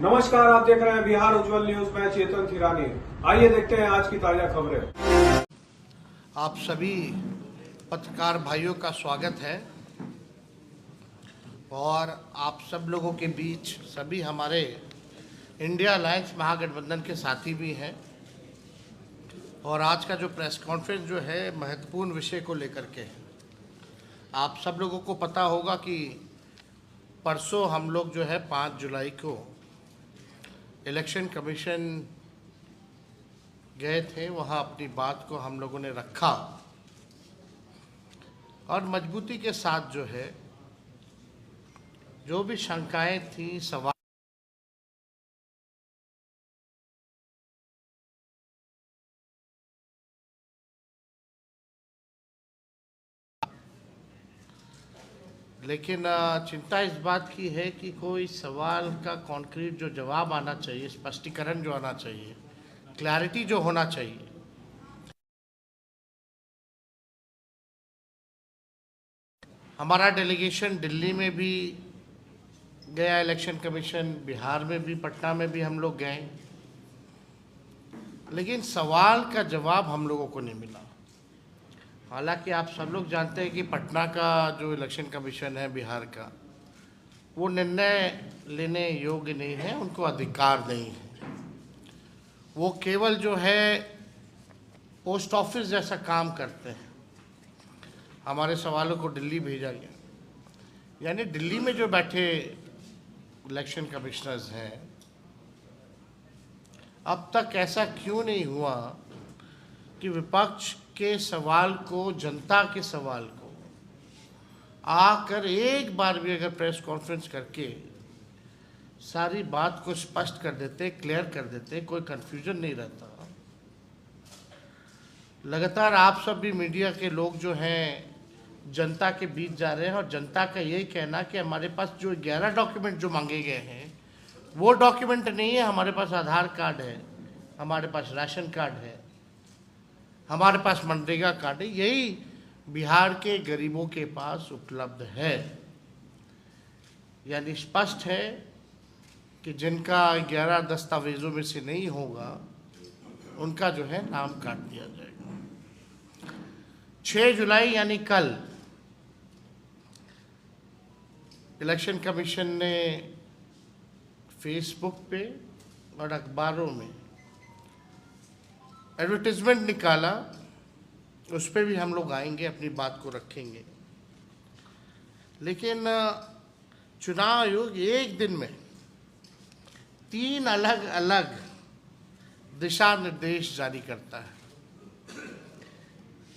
नमस्कार, आप देख रहे हैं बिहार उज्जवल न्यूज। मैं चेतन थिरानी। आइए देखते हैं आज की ताजा खबरें। आप सभी पत्रकार भाइयों का स्वागत है और आप सब लोगों के बीच सभी हमारे इंडिया अलायंस महागठबंधन के साथी भी हैं। और आज का जो प्रेस कॉन्फ्रेंस जो है महत्वपूर्ण विषय को लेकर के है। आप सब लोगों को पता होगा कि परसों हम लोग जो है 5 जुलाई को इलेक्शन कमीशन गए थे, वहाँ अपनी बात को हम लोगों ने रखा और मजबूती के साथ जो है जो भी शंकाएं थी, सवाल लेकिन चिंता इस बात की है कि कोई सवाल का कॉन्क्रीट जो जवाब आना चाहिए, स्पष्टीकरण जो आना चाहिए, क्लैरिटी जो होना चाहिए। हमारा डेलीगेशन दिल्ली में भी गया, इलेक्शन कमीशन, बिहार में भी, पटना में भी हम लोग गए, लेकिन सवाल का जवाब हम लोगों को नहीं मिला। हालांकि आप सब लोग जानते हैं कि पटना का जो इलेक्शन कमीशन है बिहार का, वो निर्णय लेने योग्य नहीं है, उनको अधिकार नहीं है। वो केवल जो है पोस्ट ऑफिस जैसा काम करते हैं। हमारे सवालों को दिल्ली भेजा गया, यानी दिल्ली में जो बैठे इलेक्शन कमिश्नर्स हैं, अब तक ऐसा क्यों नहीं हुआ कि विपक्ष के सवाल को, जनता के सवाल को आकर एक बार भी अगर प्रेस कॉन्फ्रेंस करके सारी बात को स्पष्ट कर देते, क्लियर कर देते, कोई कंफ्यूजन नहीं रहता। लगातार आप सब भी मीडिया के लोग जो हैं जनता के बीच जा रहे हैं और जनता का यही कहना कि हमारे पास जो 11 डॉक्यूमेंट जो मांगे गए हैं वो डॉक्यूमेंट नहीं है। हमारे पास आधार कार्ड है, हमारे पास राशन कार्ड है, हमारे पास मनरेगा कार्ड है, यही बिहार के गरीबों के पास उपलब्ध है। यानी स्पष्ट है कि जिनका 11 दस्तावेजों में से नहीं होगा उनका जो है नाम काट दिया जाएगा। 6 जुलाई यानी कल इलेक्शन कमीशन ने फेसबुक पे और अखबारों में एडवर्टीजमेंट निकाला, उस पर भी हम लोग आएंगे, अपनी बात को रखेंगे। लेकिन चुनाव आयोग एक दिन में 3 अलग अलग दिशा निर्देश जारी करता है।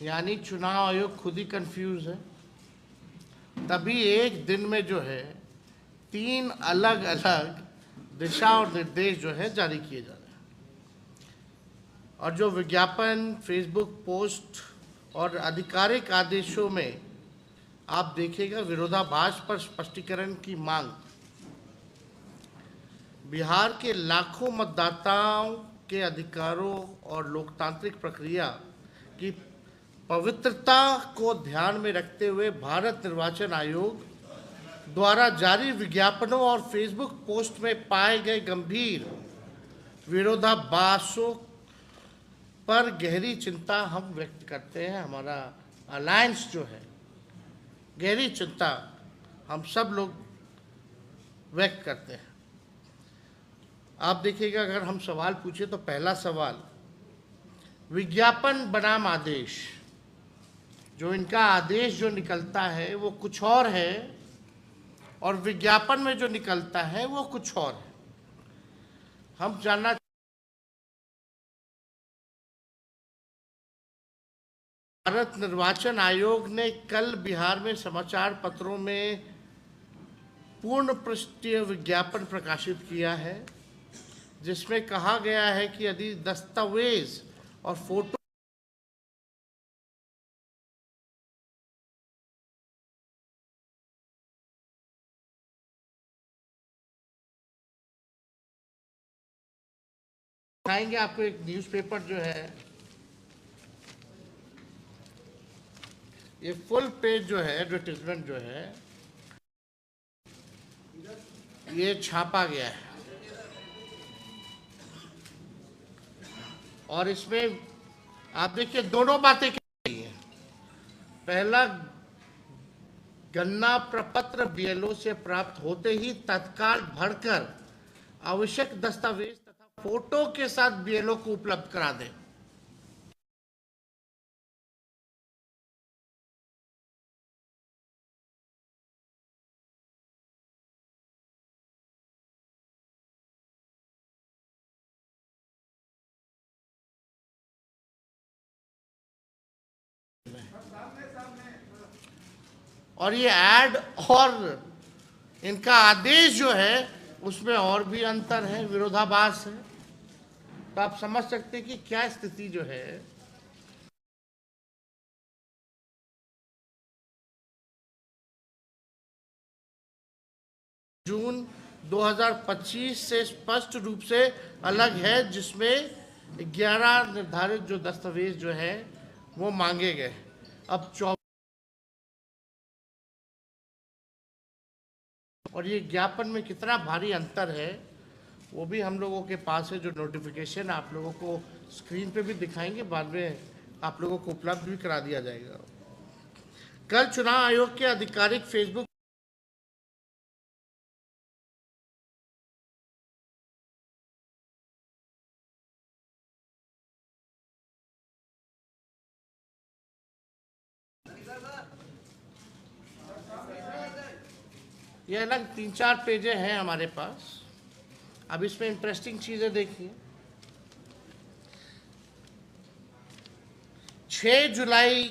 यानी चुनाव आयोग खुद ही कंफ्यूज है, तभी एक दिन में जो है 3 अलग अलग दिशा और निर्देश जो है जारी किए जा रहे हैं। और जो विज्ञापन, फेसबुक पोस्ट और आधिकारिक आदेशों में आप देखिएगा विरोधाभास पर स्पष्टीकरण की मांग। बिहार के लाखों मतदाताओं के अधिकारों और लोकतांत्रिक प्रक्रिया की पवित्रता को ध्यान में रखते हुए भारत निर्वाचन आयोग द्वारा जारी विज्ञापनों और फेसबुक पोस्ट में पाए गए गंभीर विरोधाभासों पर गहरी चिंता हम व्यक्त करते हैं। हमारा अलायंस जो है गहरी चिंता हम सब लोग व्यक्त करते हैं। आप देखिएगा, अगर हम सवाल पूछे तो पहला सवाल, विज्ञापन बनाम आदेश, जो इनका आदेश जो निकलता है वो कुछ और है और विज्ञापन में जो निकलता है वो कुछ और है। हम जानना भारत निर्वाचन आयोग ने कल बिहार में समाचार पत्रों में पूर्ण पृष्ठीय विज्ञापन प्रकाशित किया है, जिसमें कहा गया है कि यदि दस्तावेज और फोटो दिखाएंगे आपको। एक न्यूज़पेपर जो है, ये फुल पेज जो है एडवर्टीजमेंट जो है ये छापा गया है। और इसमें आप देखिए दोनों बातें क्या हैं। पहला, गन्ना प्रपत्र बीएलओ से प्राप्त होते ही तत्काल भरकर आवश्यक दस्तावेज तथा फोटो के साथ बीएलओ को उपलब्ध करा दें। और ये ऐड और इनका आदेश जो है उसमें और भी अंतर है, विरोधाभास है। तो आप समझ सकते हैं कि क्या स्थिति जो है। जून 2025 से स्पष्ट रूप से अलग है, जिसमें 11 निर्धारित जो दस्तावेज जो है वो मांगे गए। अब 24 और ये ज्ञापन में कितना भारी अंतर है वो भी हम लोगों के पास है। जो नोटिफिकेशन आप लोगों को स्क्रीन पे भी दिखाएंगे, बाद में आप लोगों को उपलब्ध भी करा दिया जाएगा। कल चुनाव आयोग के आधिकारिक फेसबुक ये अलग 3-4 पेजें हैं हमारे पास। अब इसमें इंटरेस्टिंग चीजें देखिए। 6 जुलाई